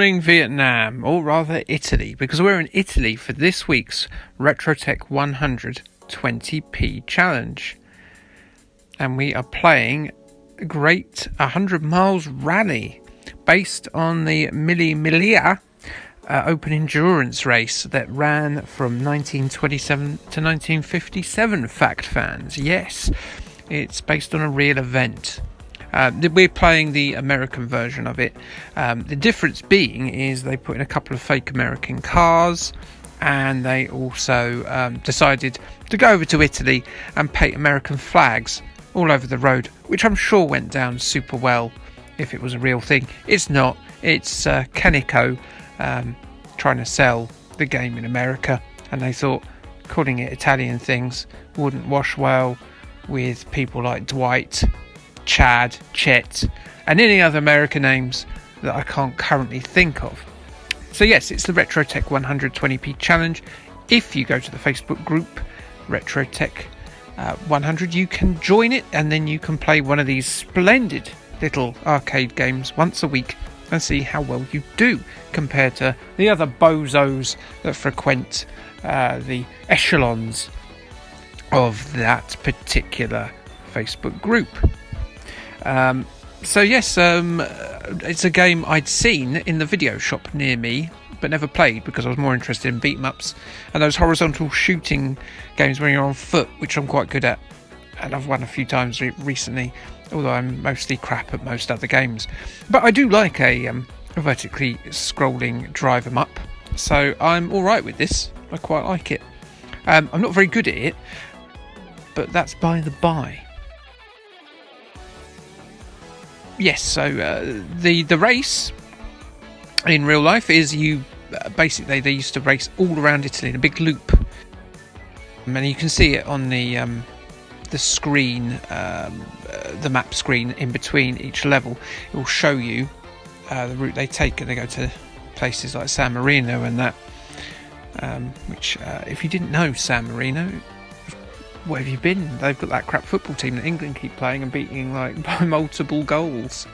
morning, Vietnam, or rather Italy, because we're in Italy for this week's RetroTech 100 20p challenge. And we are playing a great 100 miles rally based on the Mille Miglia open endurance race that ran from 1927 to 1957, fact fans. Yes, it's based on a real event. We're playing the American version of it. The difference being is they put in a couple of fake American cars, and they also decided to go over to Italy and paint American flags all over the road, which I'm sure went down super well if it was a real thing. It's not. It's Canico trying to sell the game in America, and they thought calling it Italian things wouldn't wash well with people like Dwight, Chad, Chet, and any other American names that I can't currently think of. So yes, it's the RetroTech 120p challenge. If you go to the Facebook group RetroTech 100, you can join it, and then you can play one of these splendid little arcade games once a week and see how well you do compared to the other bozos that frequent the echelons of that particular Facebook group. So yes, it's a game I'd seen in the video shop near me, but never played because I was more interested in beat-em-ups and those horizontal shooting games when you're on foot, which I'm quite good at, and I've won a few times recently, although I'm mostly crap at most other games. But I do like a vertically scrolling drive 'em up, so I'm alright with this. I quite like it. I'm not very good at it, but that's by the by. Yes, so the race in real life is you basically, they used to race all around Italy in a big loop, and you can see it on the screen, the map screen in between each level. It will show you the route they take, and they go to places like San Marino and that, which if you didn't know San Marino, where have you been? They've got that crap football team that England keep playing and beating like by multiple goals.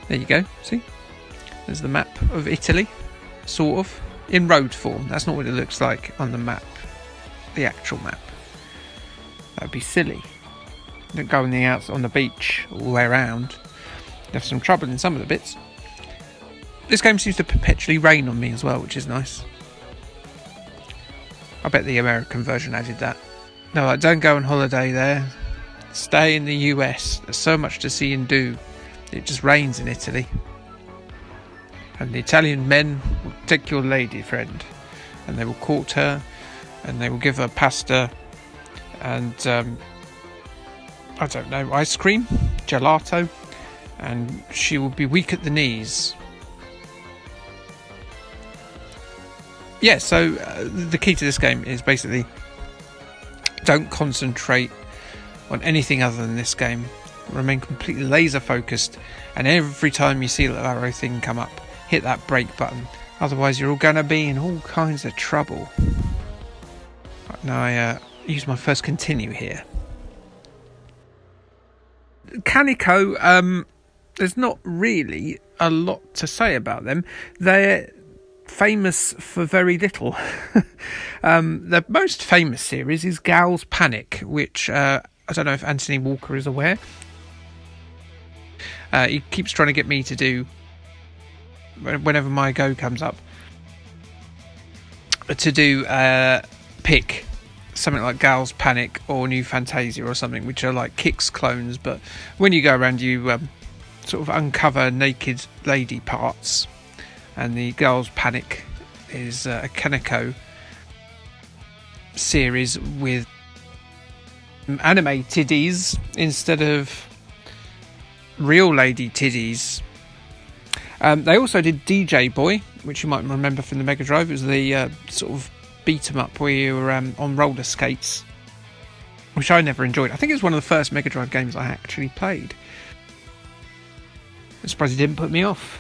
There you go, see? There's the map of Italy, sort of, in road form. That's not what it looks like on the map, the actual map. That'd be silly. Don't go on the beach all the way around. You have some trouble in some of the bits. This game seems to perpetually rain on me as well, which is nice. I bet the American version added that. No, don't go on holiday there. Stay in the US. There's so much to see and do. It just rains in Italy. And the Italian men will take your lady friend, and they will court her, and they will give her pasta and I don't know, ice cream, gelato, and she will be weak at the knees. Yeah, so the key to this game is basically don't concentrate on anything other than this game. Remain completely laser focused, and every time you see that arrow thing come up, hit that brake button. Otherwise you're all going to be in all kinds of trouble. Now I use my first continue here. Canico, there's not really a lot to say about them. They're famous for very little. The most famous series is Gal's Panic, which I don't know if Anthony Walker is aware. He keeps trying to get me to do, whenever my go comes up, to do pick something like Gal's Panic or New Fantasia or something, which are like Kicks clones, but when you go around you sort of uncover naked lady parts, and the Gal's Panic is a Canico series with anime tiddies instead of real lady tiddies. They also did DJ Boy, which you might remember from the Mega Drive. It was the sort of beat 'em up where you were on roller skates, which I never enjoyed. I think it was one of the first Mega Drive games I actually played. I'm surprised it didn't put me off.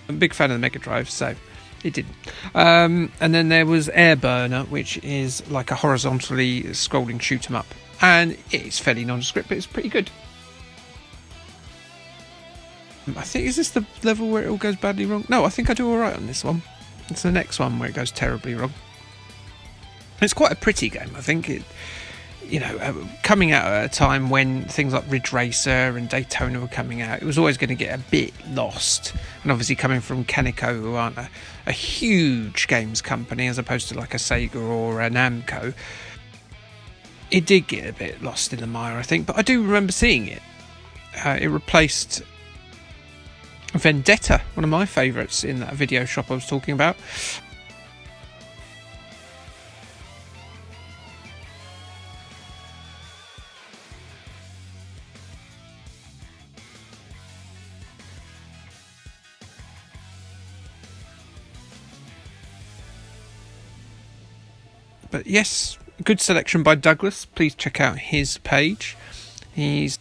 I'm a big fan of the Mega Drive, so it didn't. And then there was Airburner, which is like a horizontally scrolling shoot 'em up, and it's fairly nondescript, but it's pretty good. I think, is this the level where it all goes badly wrong? No, I think I do alright on this one. It's the next one where it goes terribly wrong. It's quite a pretty game, I think. Coming out at a time when things like Ridge Racer and Daytona were coming out, it was always going to get a bit lost. And obviously coming from Kaneko, who aren't a huge games company as opposed to like a Sega or a Namco, it did get a bit lost in the mire, I think. But I do remember seeing it. It replaced Vendetta, one of my favourites in that video shop I was talking about. But yes, good selection by Douglas. Please check out his page. He's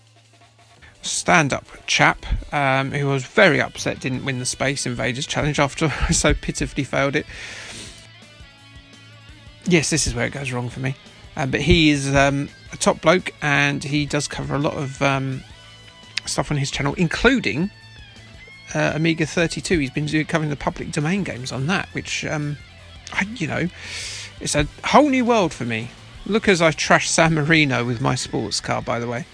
stand-up chap who was very upset didn't win the Space Invaders challenge after I so pitifully failed it. Yes, this is where it goes wrong for me. But he is a top bloke, and he does cover a lot of stuff on his channel, including Amiga 32. He's been covering the public domain games on that, which it's a whole new world for me. Look as I trash San Marino with my sports car, by the way.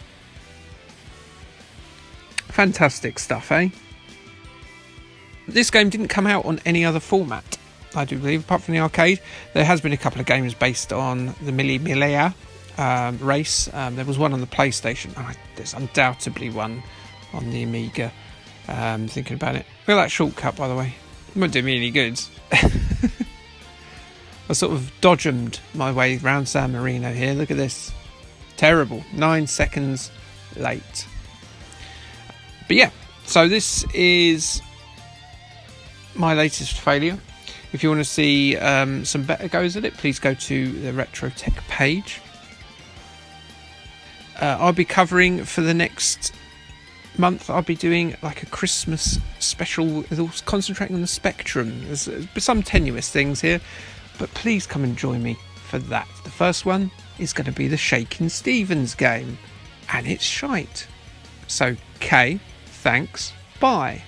Fantastic stuff, eh? This game didn't come out on any other format, I do believe, apart from the arcade. There has been a couple of games based on the Millia race. There was one on the PlayStation. There's undoubtedly one on the Amiga. Thinking about it. Look at that shortcut, by the way. It won't do me any good. I sort of dodgemed my way around San Marino here. Look at this. Terrible. 9 seconds late. But yeah, so this is my latest failure. If you want to see some better goes at it, please go to the Retro Tech page. I'll be covering for the next month, I'll be doing like a Christmas special, concentrating on the Spectrum. There's some tenuous things here, but please come and join me for that. The first one is going to be the Shakin' Stevens game, and it's shite. So, thanks, bye.